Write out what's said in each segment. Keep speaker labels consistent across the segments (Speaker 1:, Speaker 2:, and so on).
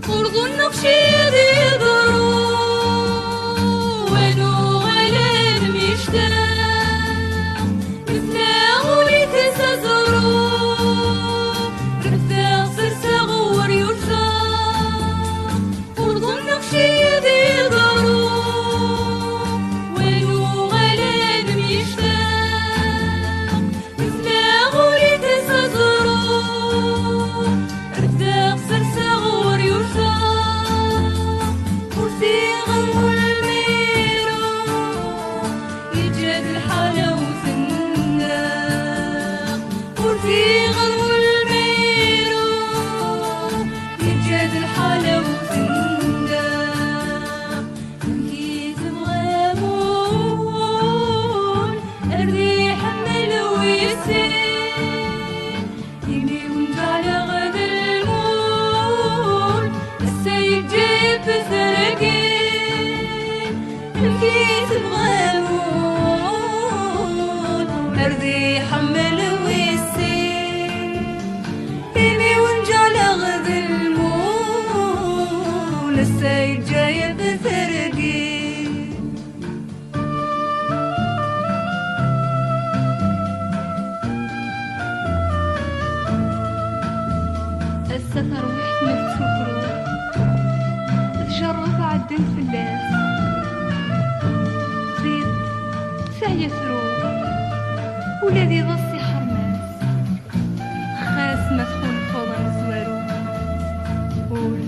Speaker 1: أرض النقشية ذي ضرو ونو غلال مشتاق مثناه لتسازرو رفاق سرسا غور يرشاق أرض النقشية ذي ضرو ونو غلال مشتاق مثناه لتسازرو رفاق سرسا غور يرشاق أرضي حمل ويسير إني ونجعل غد المول السيد جاي بثرقي السفر ويحمل سكره تجرب عدن فلاس زيد سهي ثروب ولادي ضصي حرماس خاس مدخول فوضى نزوارو قول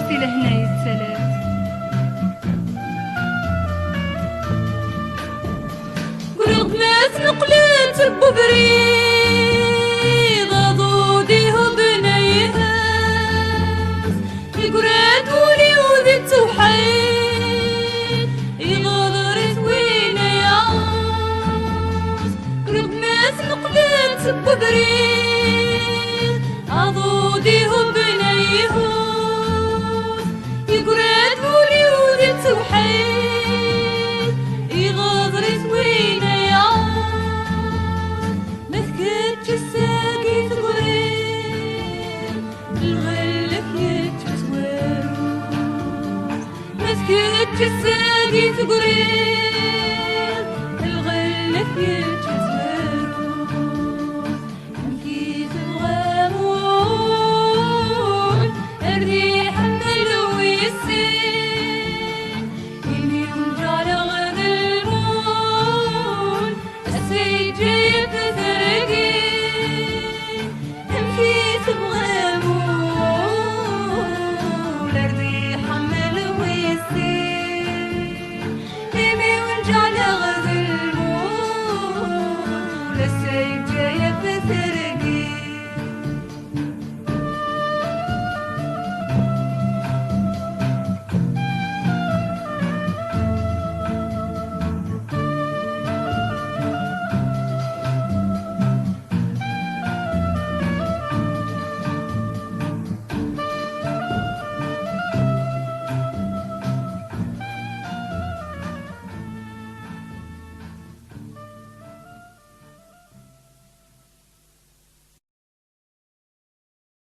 Speaker 1: سيلا هنا يتسلاس قرق ناس نقلت ببريض ضوديه بنيهاس يقرات ولي وذي التوحيد يغادرت وين يعوز قرق ناس نقلت ببريض عضوديه بنيهاس يقرات ولي وذي التوحيد يغادرت وين الساقي تغرير الغلف يتزوارو مسكت الساقي تغرير الغلف يتزوارو